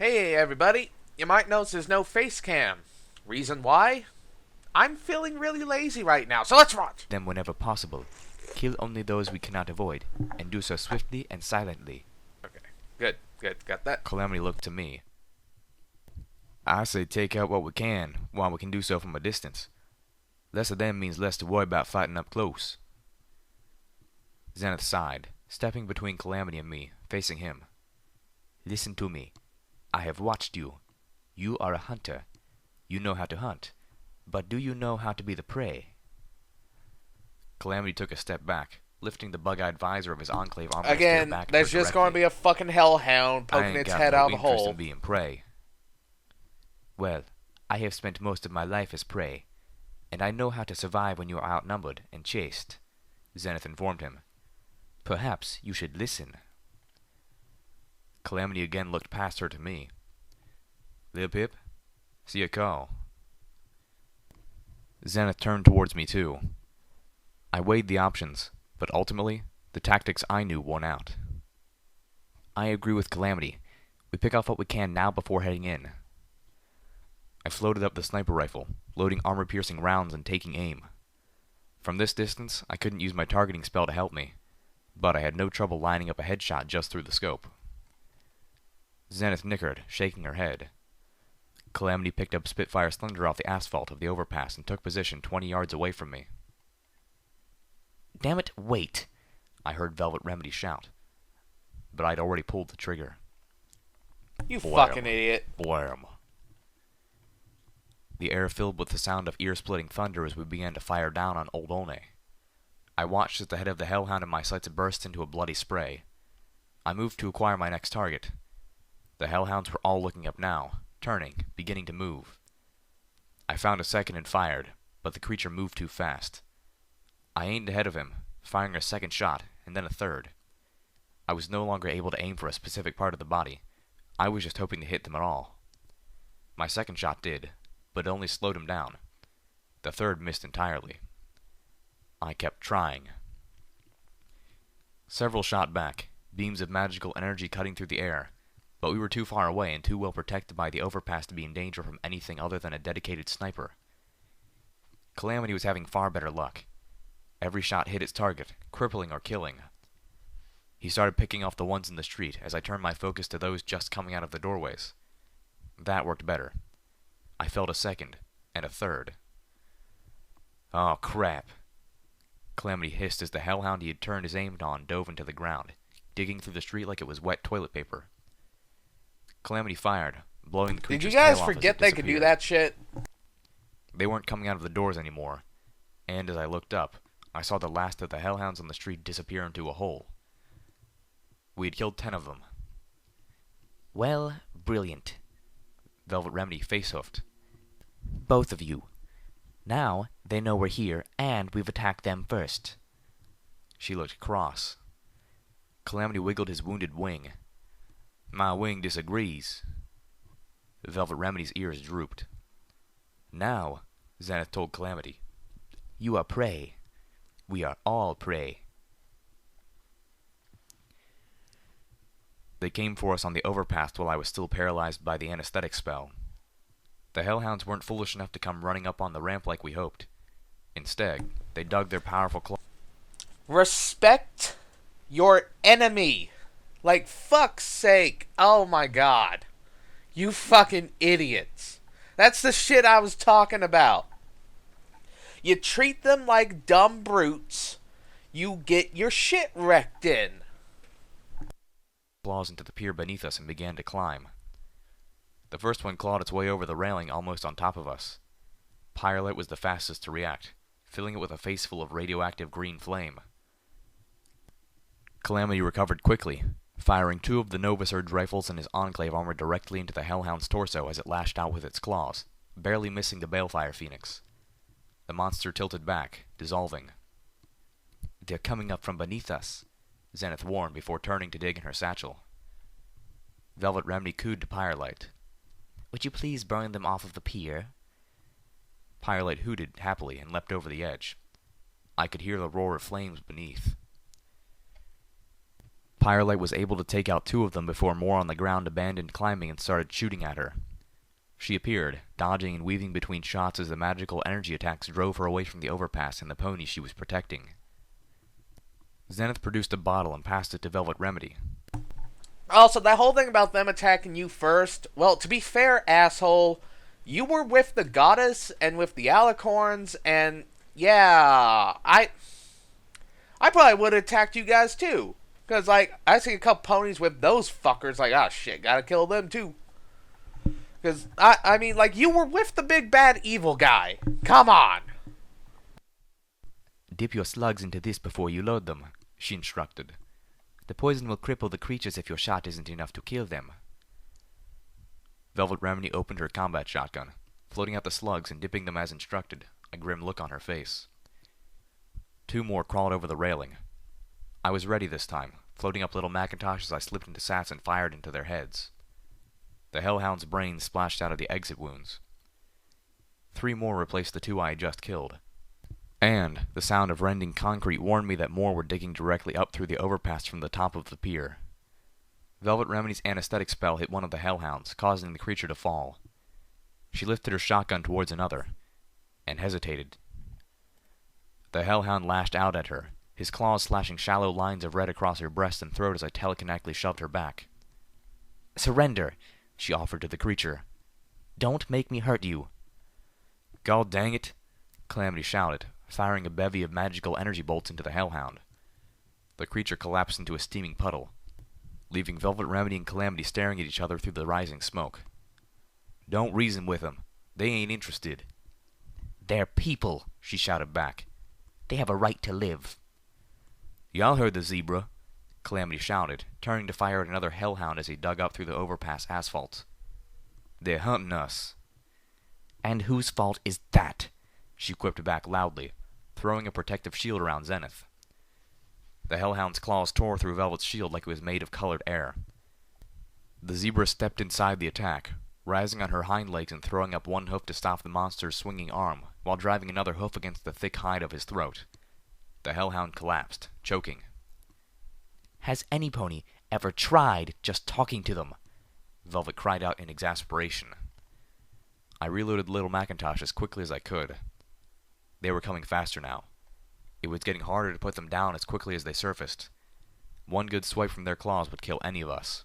Hey everybody, you might notice there's no face cam. Reason why? I'm feeling really lazy right now, so let's watch! Them whenever possible. Kill only those we cannot avoid, and do so swiftly and silently. Okay, good, got that? Calamity looked to me. I say take out what we can, while we can do so from a distance. Less of them means less to worry about fighting up close. Zenith sighed, stepping between Calamity and me, facing him. Listen to me. I have watched you. You are a hunter. You know how to hunt. But do you know how to be the prey? Calamity took a step back, lifting the bug-eyed visor of his Enclave armor to stare Again, back at her there's just going to directly. be a fucking hellhound I poking ain't its got head no out of the interest hole. in being prey. Well, I have spent most of my life as prey, and I know how to survive when you are outnumbered and chased, Zenith informed him. Perhaps you should listen. Calamity again looked past her to me. Lil Pip, see a call. Zenith turned towards me too. I weighed the options, but ultimately, the tactics I knew won out. I agree with Calamity. We pick off what we can now before heading in. I floated up the sniper rifle, loading armor-piercing rounds and taking aim. From this distance, I couldn't use my targeting spell to help me, but I had no trouble lining up a headshot just through the scope. Zenith nickered, shaking her head. Calamity picked up Spitfire's Thunder off the asphalt of the overpass and took position 20 yards away from me. Damn it, wait! I heard Velvet Remedy shout. But I'd already pulled the trigger. You Blam. fucking idiot. Blam. The air filled with the sound of ear-splitting thunder as we began to fire down on Old One. I watched as the head of the hellhound in my sights burst into a bloody spray. I moved to acquire my next target. The hellhounds were all looking up now, turning, beginning to move. I found a second and fired, but the creature moved too fast. I aimed ahead of him, firing a second shot, and then a third. I was no longer able to aim for a specific part of the body. I was just hoping to hit them at all. My second shot did, but it only slowed him down. The third missed entirely. I kept trying. Several shot back, beams of magical energy cutting through the air, but we were too far away and too well protected by the overpass to be in danger from anything other than a dedicated sniper. Calamity was having far better luck. Every shot hit its target, crippling or killing. He started picking off the ones in the street as I turned my focus to those just coming out of the doorways. That worked better. I felt a second, and a third. Oh, crap. Calamity hissed as the hellhound he had turned his aim on dove into the ground, digging through the street like it was wet toilet paper. Calamity fired, blowing the creature's Did you guys tail off as forget it they could do disappeared. that shit? They weren't coming out of the doors anymore, and as I looked up, I saw the last of the hellhounds on the street disappear into a hole. We had killed 10 of them. Well, brilliant. Velvet Remedy face-hoofed. Both of you. Now they know we're here, and we've attacked them first. She looked cross. Calamity wiggled his wounded wing. My wing disagrees. Velvet Remedy's ears drooped. Now, Zenith told Calamity, you are prey. We are all prey. They came for us on the overpass while I was still paralyzed by the anesthetic spell. The hellhounds weren't foolish enough to come running up on the ramp like we hoped. Instead, they dug their powerful claws. Respect your enemy. Like, fuck's sake. Oh my god. You fucking idiots. That's the shit I was talking about. You treat them like dumb brutes, you get your shit wrecked in. Claws into the pier beneath us and began to climb. The first one clawed its way over the railing almost on top of us. Pirate was the fastest to react, filling it with a face full of radioactive green flame. Calamity recovered quickly, firing 2 of the Nova Surge rifles and his Enclave armor directly into the hellhound's torso as it lashed out with its claws, barely missing the Balefire Phoenix. The monster tilted back, dissolving. They're coming up from beneath us, Zenith warned before turning to dig in her satchel. Velvet Remedy cooed to Pirate. Would you please burn them off of the pier? Pirate hooted happily and leapt over the edge. I could hear the roar of flames beneath. Firelight was able to take out 2 of them before more on the ground abandoned climbing and started shooting at her. She appeared, dodging and weaving between shots as the magical energy attacks drove her away from the overpass and the pony she was protecting. Zenith produced a bottle and passed it to Velvet Remedy. Also, that whole thing about them attacking you first, well, to be fair, asshole, you were with the goddess and with the alicorns, and yeah, I probably would have attacked you guys too. Because, like, I see a couple ponies with those fuckers, like, oh shit, gotta kill them too. Because, I mean, like, you were with the big bad evil guy. Come on. Dip your slugs into this before you load them, she instructed. The poison will cripple the creatures if your shot isn't enough to kill them. Velvet Remedy opened her combat shotgun, floating out the slugs and dipping them as instructed, a grim look on her face. 2 more crawled over the railing. I was ready this time, floating up little Macintoshes I slipped into sats and fired into their heads. The hellhound's brains splashed out of the exit wounds. 3 more replaced the 2 I had just killed. And the sound of rending concrete warned me that more were digging directly up through the overpass from the top of the pier. Velvet Remedy's anesthetic spell hit one of the hellhounds, causing the creature to fall. She lifted her shotgun towards another, and hesitated. The hellhound lashed out at her, his claws slashing shallow lines of red across her breast and throat as I telekinetically shoved her back. "Surrender," she offered to the creature. "Don't make me hurt you." "God dang it," Calamity shouted, firing a bevy of magical energy bolts into the hellhound. The creature collapsed into a steaming puddle, leaving Velvet Remedy and Calamity staring at each other through the rising smoke. "Don't reason with them. They ain't interested." "They're people," she shouted back. "They have a right to live." "Y'all heard the zebra," Calamity shouted, turning to fire at another hellhound as he dug up through the overpass asphalt. "They're hunting us." "And whose fault is that?" she quipped back loudly, throwing a protective shield around Zenith. The hellhound's claws tore through Velvet's shield like it was made of colored air. The zebra stepped inside the attack, rising on her hind legs and throwing up 1 hoof to stop the monster's swinging arm, while driving another hoof against the thick hide of his throat. The hellhound collapsed, choking. "Has any pony ever tried just talking to them?" Velvet cried out in exasperation. I reloaded little Macintosh as quickly as I could. They were coming faster now. It was getting harder to put them down as quickly as they surfaced. 1 good swipe from their claws would kill any of us.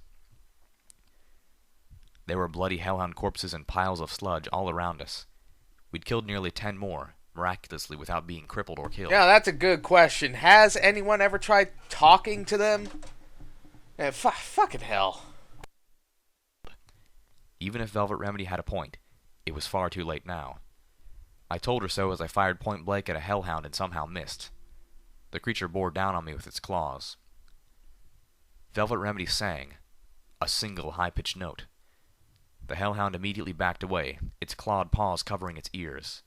There were bloody hellhound corpses and piles of sludge all around us. We'd killed nearly 10 more, miraculously without being crippled or killed. Yeah, that's a good question. Has anyone ever tried talking to them? Yeah, fucking hell. Even if Velvet Remedy had a point, it was far too late now. I told her so as I fired point blank at a hellhound and somehow missed. The creature bore down on me with its claws. Velvet Remedy sang, a single high-pitched note. The hellhound immediately backed away, its clawed paws covering its ears.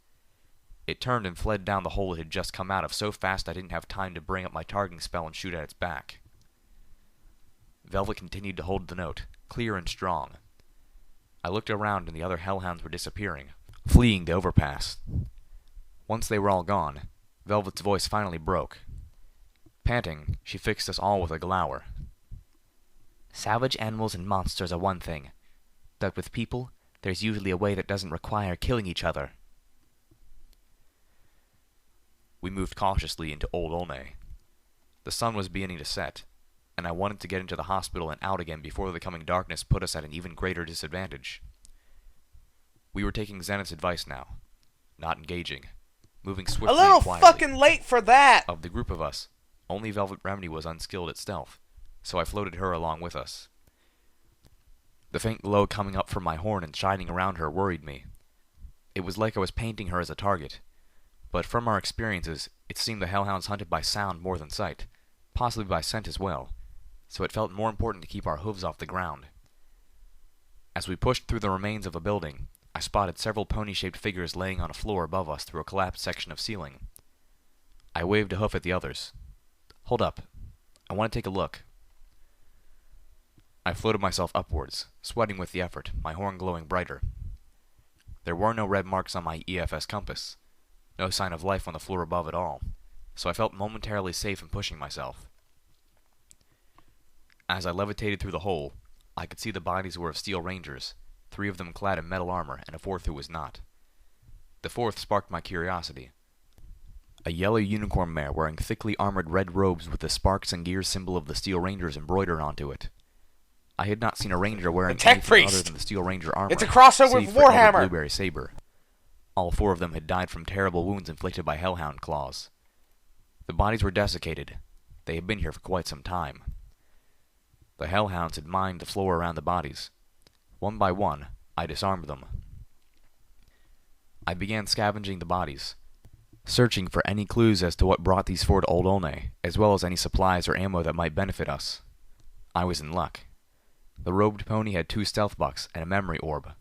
It turned and fled down the hole it had just come out of so fast I didn't have time to bring up my targeting spell and shoot at its back. Velvet continued to hold the note, clear and strong. I looked around and the other hellhounds were disappearing, fleeing the overpass. Once they were all gone, Velvet's voice finally broke. Panting, she fixed us all with a glower. "Savage animals and monsters are one thing, but with people, there's usually a way that doesn't require killing each other." We moved cautiously into Old Olney. The sun was beginning to set, and I wanted to get into the hospital and out again before the coming darkness put us at an even greater disadvantage. We were taking Zenith's advice now, not engaging, moving swiftly A little and quietly. fucking late for that! Of the group of us, only Velvet Remedy was unskilled at stealth, so I floated her along with us. The faint glow coming up from my horn and shining around her worried me. It was like I was painting her as a target, but from our experiences, it seemed the hellhounds hunted by sound more than sight, possibly by scent as well, so it felt more important to keep our hooves off the ground. As we pushed through the remains of a building, I spotted several pony-shaped figures laying on a floor above us through a collapsed section of ceiling. I waved a hoof at the others. "Hold up. I want to take a look." I floated myself upwards, sweating with the effort, my horn glowing brighter. There were no red marks on my EFS compass, no sign of life on the floor above at all, so I felt momentarily safe in pushing myself. As I levitated through the hole, I could see the bodies were of steel rangers, 3 of them clad in metal armor and a 4th who was not. The 4th sparked my curiosity. A yellow unicorn mare wearing thickly armored red robes with the sparks and gears symbol of the Steel Rangers embroidered onto it. I had not seen a ranger wearing anything other than the Steel Ranger armor. It's a crossover with Warhammer! Blueberry saber. All 4 of them had died from terrible wounds inflicted by hellhound claws. The bodies were desiccated. They had been here for quite some time. The hellhounds had mined the floor around the bodies. One by one, I disarmed them. I began scavenging the bodies, searching for any clues as to what brought these 4 to Old Olney, as well as any supplies or ammo that might benefit us. I was in luck. The robed pony had 2 stealth bucks and a memory orb.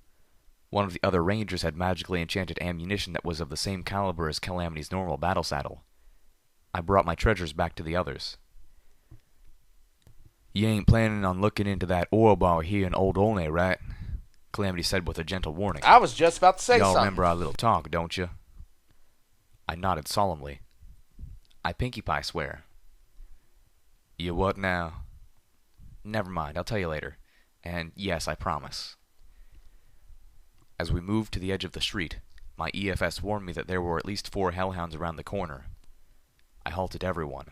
One of the other rangers had magically enchanted ammunition that was of the same caliber as Calamity's normal battle saddle. I brought my treasures back to the others. "You ain't planning on looking into that oil bar here in Old Olney, right?" Calamity said with a gentle warning. I was just about to say Y'all something. remember our little talk, don't you? I nodded solemnly. "I pinky pie swear." "You what now?" "Never mind, I'll tell you later. And yes, I promise." As we moved to the edge of the street, my EFS warned me that there were at least 4 hellhounds around the corner. I halted everyone.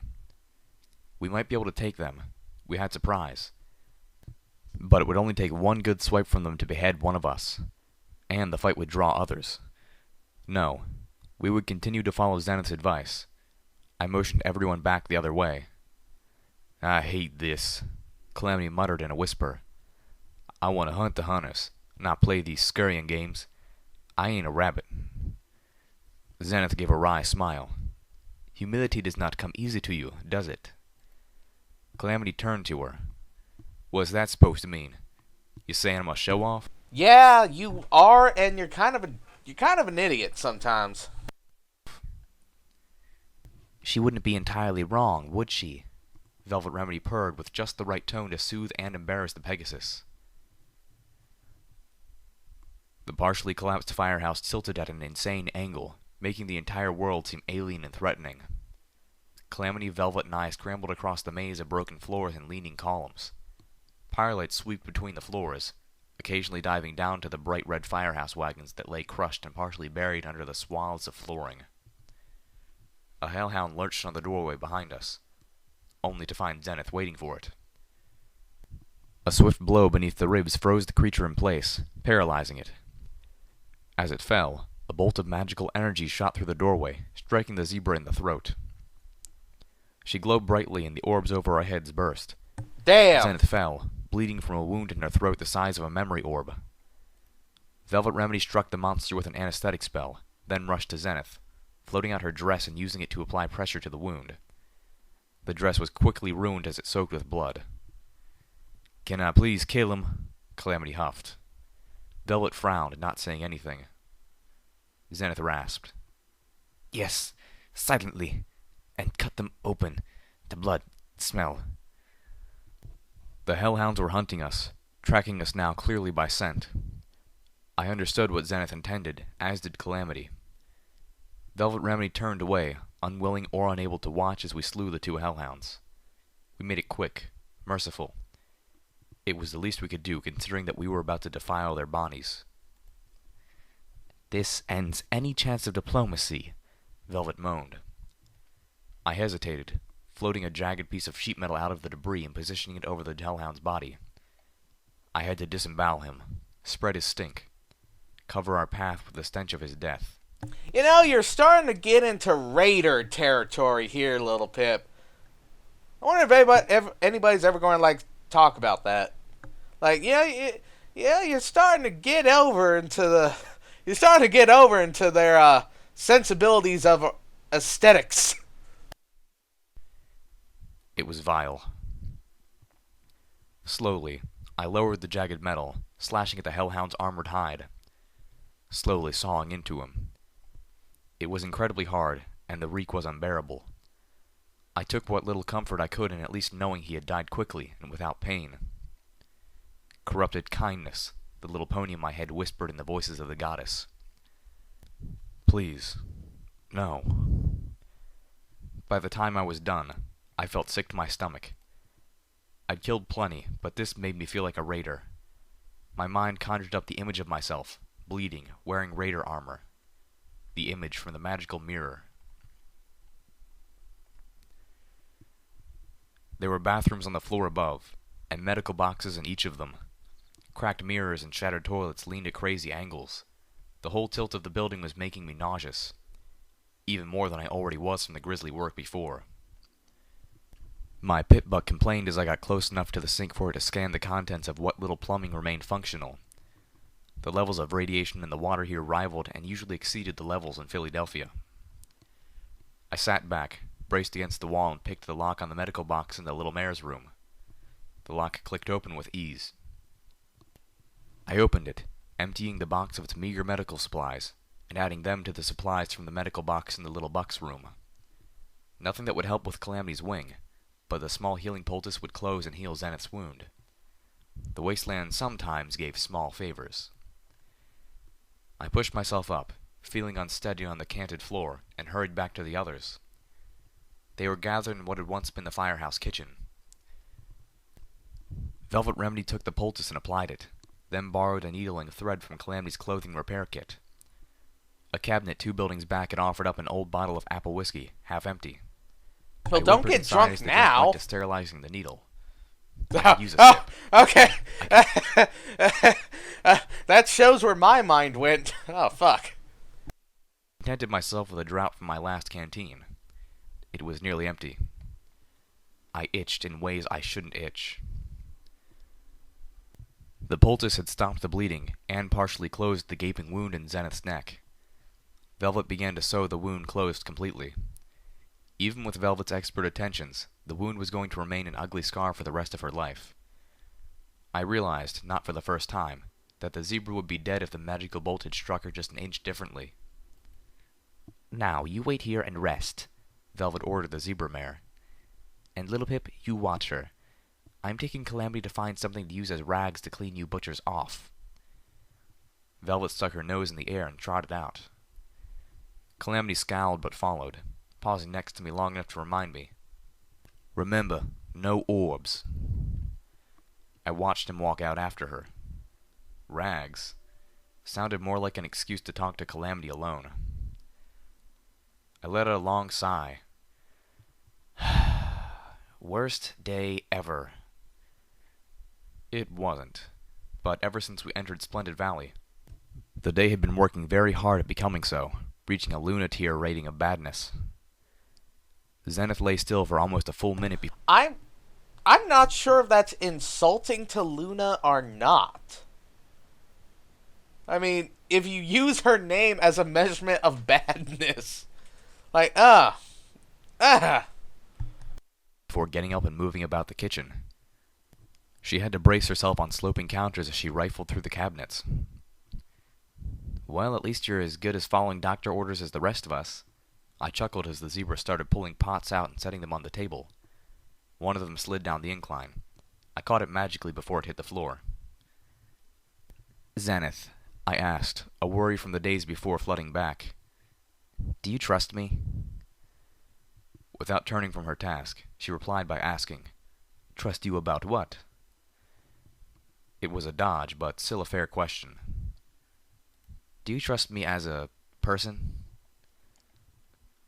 We might be able to take them. We had supplies. But it would only take one good swipe from them to behead one of us. And the fight would draw others. No, we would continue to follow Zenith's advice. I motioned everyone back the other way. "I hate this," Calamity muttered in a whisper. "I want to hunt the hunters, not play these scurrying games. I ain't a rabbit." Zenith gave a wry smile. "Humility does not come easy to you, does it?" Calamity turned to her. "What's that supposed to mean? You saying I'm a show-off?" Yeah, you are, and you're kind of an idiot sometimes. "She wouldn't be entirely wrong, would she?" Velvet Remedy purred with just the right tone to soothe and embarrass the Pegasus. The partially collapsed firehouse tilted at an insane angle, making the entire world seem alien and threatening. Calamity, Velvet, and I scrambled across the maze of broken floors and leaning columns. Firelight swept between the floors, occasionally diving down to the bright red firehouse wagons that lay crushed and partially buried under the swaths of flooring. A hellhound lurched on the doorway behind us, only to find Zenith waiting for it. A swift blow beneath the ribs froze the creature in place, paralyzing it. As it fell, a bolt of magical energy shot through the doorway, striking the zebra in the throat. She glowed brightly and the orbs over our heads burst. Damn! Zenith fell, bleeding from a wound in her throat the size of a memory orb. Velvet Remedy struck the monster with an anesthetic spell, then rushed to Zenith, floating out her dress and using it to apply pressure to the wound. The dress was quickly ruined as it soaked with blood. "Can I please kill him?" Calamity huffed. Velvet frowned, not saying anything. Zenith rasped. "Yes, silently, and cut them open. The blood smell." The hellhounds were hunting us, tracking us now clearly by scent. I understood what Zenith intended, as did Calamity. Velvet Remedy turned away, unwilling or unable to watch as we slew the 2 hellhounds. We made it quick, merciful. It was the least we could do, considering that we were about to defile their bodies. "This ends any chance of diplomacy," Velvet moaned. I hesitated, floating a jagged piece of sheet metal out of the debris and positioning it over the hellhound's body. I had to disembowel him, spread his stink, cover our path with the stench of his death. You know, you're starting to get into raider territory here, little Pip. I wonder if anybody's ever going to, like, talk about that. Like, you're starting to get over into their sensibilities of aesthetics. It was vile. Slowly, I lowered the jagged metal, slashing at the hellhound's armored hide, slowly sawing into him. It was incredibly hard, and the reek was unbearable. I took what little comfort I could in at least knowing he had died quickly and without pain. "Corrupted kindness," the little pony in my head whispered in the voices of the goddess. "Please, no." By the time I was done, I felt sick to my stomach. I'd killed plenty, but this made me feel like a raider. My mind conjured up the image of myself, bleeding, wearing raider armor. The image from the magical mirror. There were bathrooms on the floor above, and medical boxes in each of them. Cracked mirrors and shattered toilets leaned at crazy angles. The whole tilt of the building was making me nauseous, even more than I already was from the grisly work before. My pit butt complained as I got close enough to the sink for it to scan the contents of what little plumbing remained functional. The levels of radiation in the water here rivaled and usually exceeded the levels in Philadelphia. I sat back, braced against the wall, and picked the lock on the medical box in the little mare's room. The lock clicked open with ease. I opened it, emptying the box of its meager medical supplies, and adding them to the supplies from the medical box in the little buck's room. Nothing that would help with Calamity's wing, but the small healing poultice would close and heal Zenith's wound. The wasteland sometimes gave small favors. I pushed myself up, feeling unsteady on the canted floor, and hurried back to the others. They were gathered in what had once been the firehouse kitchen. Velvet Remedy took the poultice and applied it, then borrowed a needle and thread from Calamity's clothing repair kit. A cabinet 2 buildings back had offered up an old bottle of apple whiskey, half empty. Well, don't get drunk now. To sterilizing the needle. Okay. That shows where my mind went. Oh, fuck. I contented myself with a draught from my last canteen. It was nearly empty. I itched in ways I shouldn't itch. The poultice had stopped the bleeding and partially closed the gaping wound in Zenith's neck. Velvet began to sew the wound closed completely. Even with Velvet's expert attentions, the wound was going to remain an ugly scar for the rest of her life. I realized, not for the first time, that the zebra would be dead if the magical bolt had struck her just an inch differently. "Now, you wait here and rest," Velvet ordered the zebra mare. "And Little Pip, you watch her. I'm taking Calamity to find something to use as rags to clean you butchers off." Velvet stuck her nose in the air and trotted out. Calamity scowled but followed, pausing next to me long enough to remind me. "Remember, no orbs." I watched him walk out after her. Rags sounded more like an excuse to talk to Calamity alone. I let out a long sigh. Worst day ever. It wasn't, but ever since we entered Splendid Valley, the day had been working very hard at becoming so, reaching a Luna-tier rating of badness. Zenith lay still for almost a full minute before... I'm not sure if that's insulting to Luna or not. I mean, if you use her name as a measurement of badness. Like, before getting up and moving about the kitchen. She had to brace herself on sloping counters as she rifled through the cabinets. "Well, at least you're as good as following doctor orders as the rest of us." I chuckled as the zebra started pulling pots out and setting them on the table. One of them slid down the incline. I caught it magically before it hit the floor. "Zenith," I asked, a worry from the days before flooding back, "do you trust me?" Without turning from her task, she replied by asking, "Trust you about what?" It was a dodge, but still a fair question. "Do you trust me as a person?"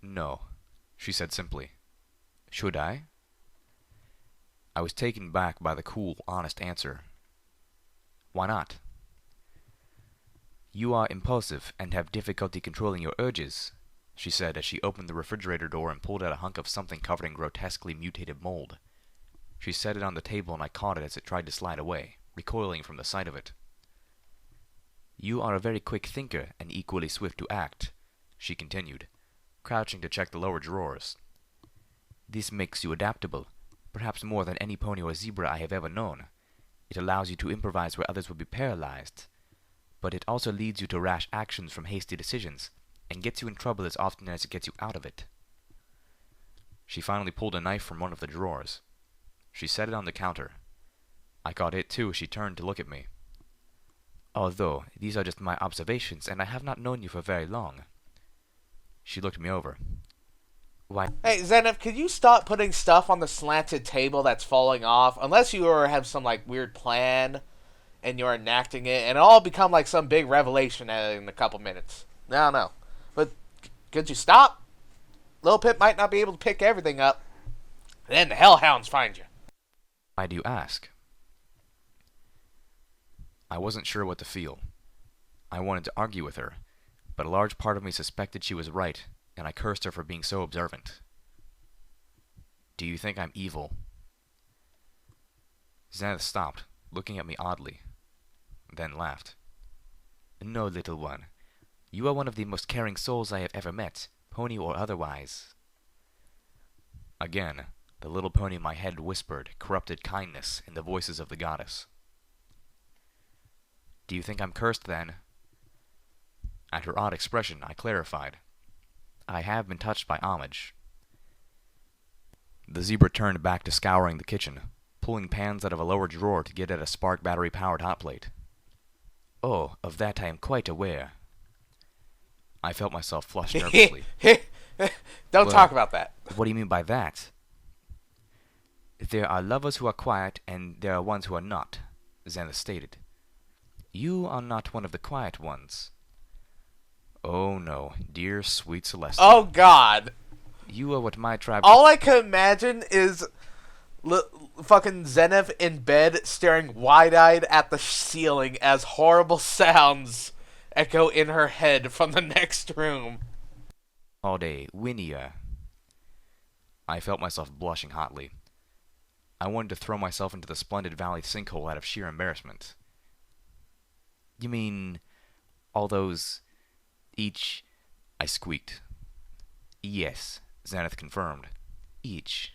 "No," she said simply. "Should I?" I was taken back by the cool, honest answer. "Why not?" "You are impulsive and have difficulty controlling your urges," she said as she opened the refrigerator door and pulled out a hunk of something covered in grotesquely mutated mold. She set it on the table and I caught it as it tried to slide away, recoiling from the sight of it. "You are a very quick thinker and equally swift to act," she continued, crouching to check the lower drawers. "This makes you adaptable, perhaps more than any pony or zebra I have ever known. It allows you to improvise where others would be paralyzed. But it also leads you to rash actions from hasty decisions, and gets you in trouble as often as it gets you out of it." She finally pulled a knife from one of the drawers. She set it on the counter. I caught it too as she turned to look at me. "Although, these are just my observations, and I have not known you for very long." She looked me over. Why, Hey, Zenith, could you stop putting stuff on the slanted table that's falling off? Unless you have some, like, weird plan and you're enacting it, and it'll all become, like, some big revelation in a couple minutes. No, no. But could you stop? Lil Pip might not be able to pick everything up. Then the hellhounds find you. why do you ask? I wasn't sure what to feel. I wanted to argue with her, but a large part of me suspected she was right, and I cursed her for being so observant. Do you think I'm evil? Xanath stopped, looking at me oddly, then laughed. No, little one. You are one of the most caring souls I have ever met, pony or otherwise. Again, the little pony in my head whispered corrupted kindness in the voices of the goddess. Do you think I'm cursed, then? At her odd expression, I clarified. I have been touched by homage. The zebra turned back to scouring the kitchen, pulling pans out of a lower drawer to get at a spark battery-powered hot plate. Oh, of that I am quite aware. I felt myself flush nervously. Don't talk about that. What do you mean by that? There are lovers who are quiet, and there are ones who are not, Xanath stated. You are not one of the quiet ones. Oh no, dear sweet Celestia. Oh, God. You are what my tribe... All I can imagine is fucking Zenith in bed staring wide-eyed at the ceiling as horrible sounds echo in her head from the next room. All day, Winnia. I felt myself blushing hotly. I wanted to throw myself into the Splendid Valley sinkhole out of sheer embarrassment. You mean... all those... each... I squeaked. Yes, Xanath confirmed. Each.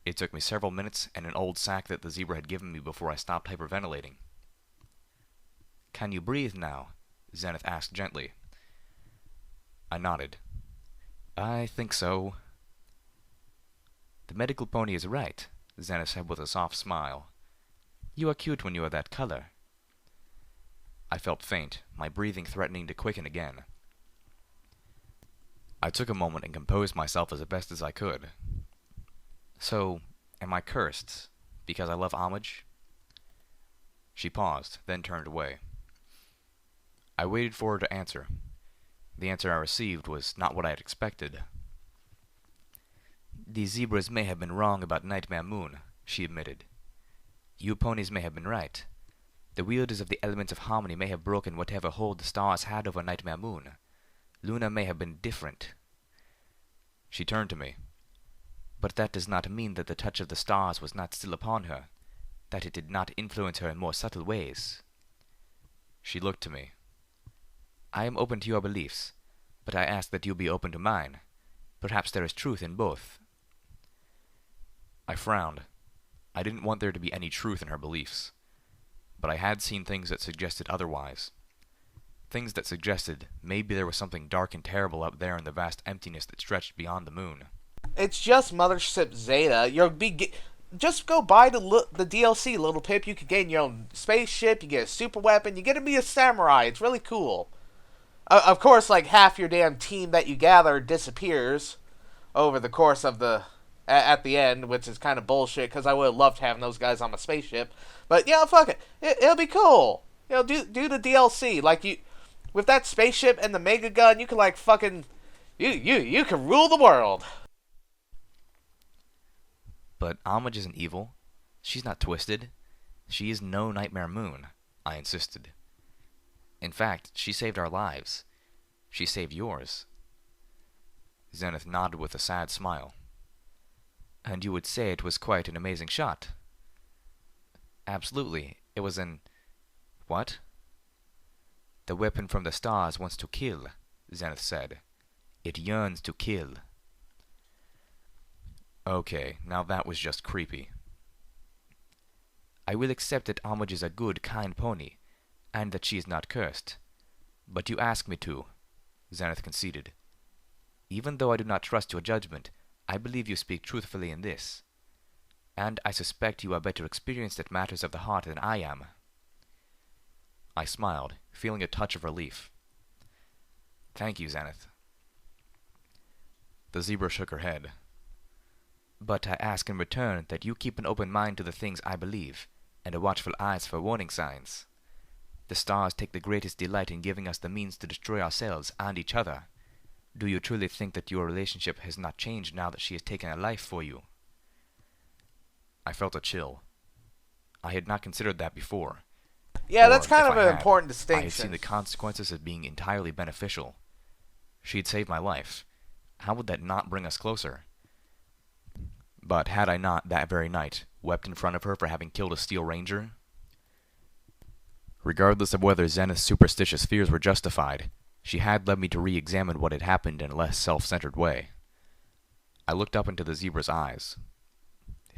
It took me several minutes and an old sack that the zebra had given me before I stopped hyperventilating. Can you breathe now? Xanath asked gently. I nodded. I think so. The medical pony is right, Xanath said with a soft smile. You are cute when you are that color. I felt faint, my breathing threatening to quicken again. I took a moment and composed myself as best as I could. So, am I cursed because I love homage? She paused, then turned away. I waited for her to answer. The answer I received was not what I had expected. The zebras may have been wrong about Nightmare Moon, she admitted. You ponies may have been right. The wielders of the elements of harmony may have broken whatever hold the stars had over Nightmare Moon. Luna may have been different. She turned to me. But that does not mean that the touch of the stars was not still upon her, that it did not influence her in more subtle ways. She looked to me. I am open to your beliefs, but I ask that you be open to mine. Perhaps there is truth in both. I frowned. I didn't want there to be any truth in her beliefs, but I had seen things that suggested otherwise. Things that suggested maybe there was something dark and terrible out there in the vast emptiness that stretched beyond the moon. It's just Mothership Zeta. Just go buy the DLC, Little Pip. You can gain your own spaceship, you get a super weapon, you get to be a samurai. It's really cool. Of course, like, half your damn team that you gather disappears over the course of at the end, which is kind of bullshit, because I would have loved having those guys on my spaceship. But, yeah, fuck it. It'll be cool. You know, do the DLC. Like, with that spaceship and the mega gun, you can, like, fucking... You can rule the world. But Homage isn't evil. She's not twisted. She is no Nightmare Moon, I insisted. In fact, she saved our lives. She saved yours. Xanath nodded with a sad smile. And you would say it was quite an amazing shot. Absolutely. It was an... What? The weapon from the stars wants to kill, Xanath said. It yearns to kill. Okay, now that was just creepy. I will accept that Homage is a good, kind pony, and that she is not cursed. But you ask me to, Xanath conceded. Even though I do not trust your judgment, I believe you speak truthfully in this. And I suspect you are better experienced at matters of the heart than I am. I smiled, feeling a touch of relief. Thank you, Xanath. The zebra shook her head. But I ask in return that you keep an open mind to the things I believe, and a watchful eyes for warning signs. The stars take the greatest delight in giving us the means to destroy ourselves and each other. Do you truly think that your relationship has not changed now that she has taken a life for you? I felt a chill. I had not considered that before. Yeah, Or, that's kind if of I an had, important I had distinction. seen the consequences as being entirely beneficial. She had saved my life. How would that not bring us closer? But had I not, that very night, wept in front of her for having killed a steel ranger? Regardless of whether Zenith's superstitious fears were justified, she had led me to re-examine what had happened in a less self-centered way. I looked up into the zebra's eyes.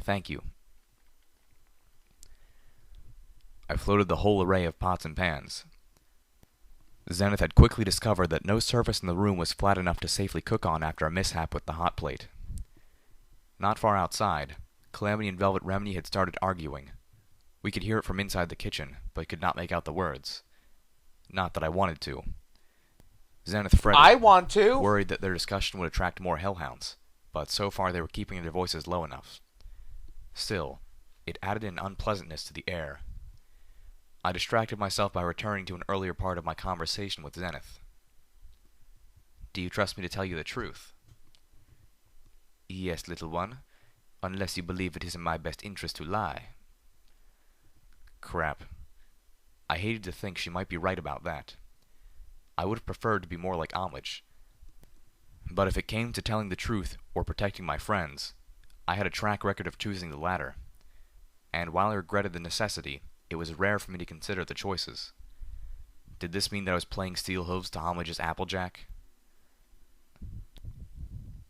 Thank you. I floated the whole array of pots and pans. Zenith had quickly discovered that no surface in the room was flat enough to safely cook on after a mishap with the hot plate. Not far outside, Calamity and Velvet Remedy had started arguing. We could hear it from inside the kitchen, but could not make out the words. Not that I wanted to. Zenith fretted, I want to. worried that their discussion would attract more hellhounds, but so far they were keeping their voices low enough. Still, it added an unpleasantness to the air. I distracted myself by returning to an earlier part of my conversation with Zenith. Do you trust me to tell you the truth? Yes, little one, unless you believe it is in my best interest to lie. Crap. I hated to think she might be right about that. I would have preferred to be more like Homage. But if it came to telling the truth or protecting my friends, I had a track record of choosing the latter. And while I regretted the necessity, it was rare for me to consider the choices. Did this mean that I was playing steel hooves to Homage's Applejack?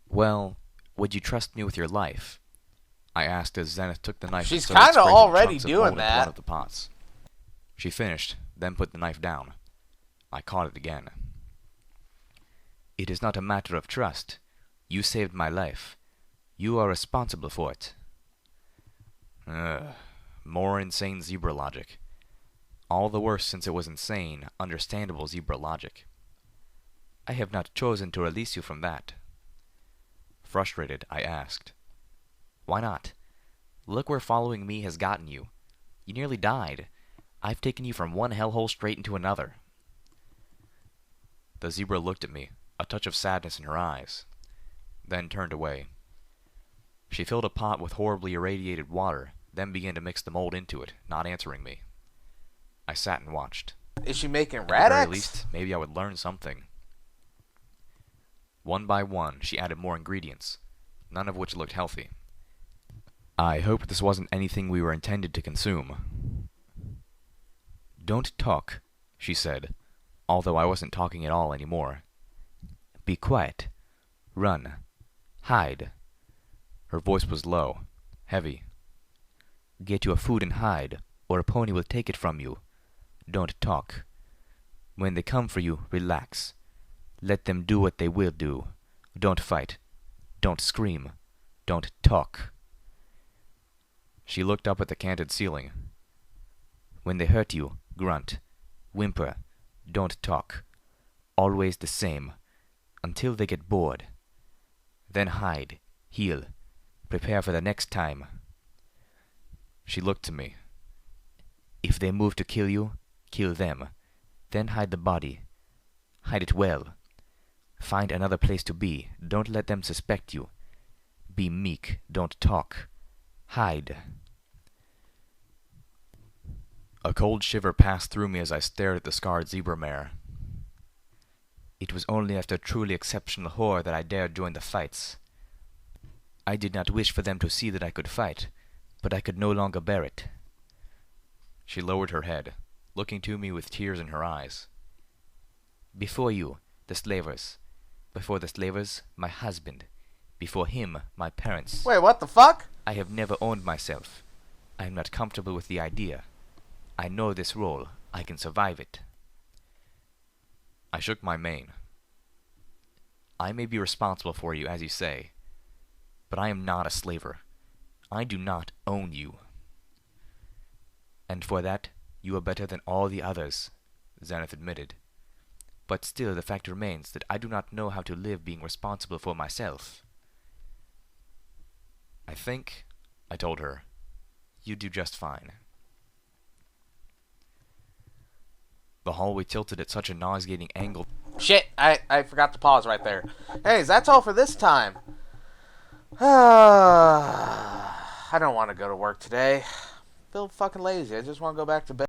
Well, would you trust me with your life? I asked as Zenith took the knife. She's kind of already doing that. One of the pots. She finished, then put the knife down. I caught it again. It is not a matter of trust. You saved my life. You are responsible for it. More insane zebra logic. All the worse since it was insane, understandable zebra logic. I have not chosen to release you from that. Frustrated, I asked. Why not? Look where following me has gotten you. You nearly died. I've taken you from one hellhole straight into another. The zebra looked at me, a touch of sadness in her eyes, then turned away. She filled a pot with horribly irradiated water, then began to mix the mold into it, not answering me. I sat and watched. Is she making At the rat very X? least, maybe I would learn something. One by one, she added more ingredients, none of which looked healthy. I hoped this wasn't anything we were intended to consume. Don't talk, she said, although I wasn't talking at all anymore. Be quiet. Run. Hide. Her voice was low, heavy. Get your food and hide, or a pony will take it from you. Don't talk. When they come for you, relax. Let them do what they will do. Don't fight. Don't scream. Don't talk. She looked up at the canted ceiling. When they hurt you, grunt. Whimper. Don't talk. Always the same. Until they get bored. Then hide. Heal. Prepare for the next time. She looked to me. If they move to kill you, kill them. Then hide the body. Hide it well. Find another place to be. Don't let them suspect you. Be meek. Don't talk. Hide. A cold shiver passed through me as I stared at the scarred zebra mare. It was only after truly exceptional horror that I dared join the fights. I did not wish for them to see that I could fight, but I could no longer bear it. She lowered her head, looking to me with tears in her eyes. Before you, the slavers. Before the slavers, my husband. Before him, my parents. Wait, what the fuck? I have never owned myself. I am not comfortable with the idea. I know this role. I can survive it. I shook my mane. I may be responsible for you, as you say, but I am not a slaver. I do not own you. And for that, you are better than all the others, Zenith admitted. But still the fact remains that I do not know how to live being responsible for myself. I think, I told her, you do just fine. The hallway tilted at such a nauseating angle. Shit, I forgot to pause right there. Anyways, that's all for this time. I don't want to go to work today. I feel fucking lazy. I just want to go back to bed.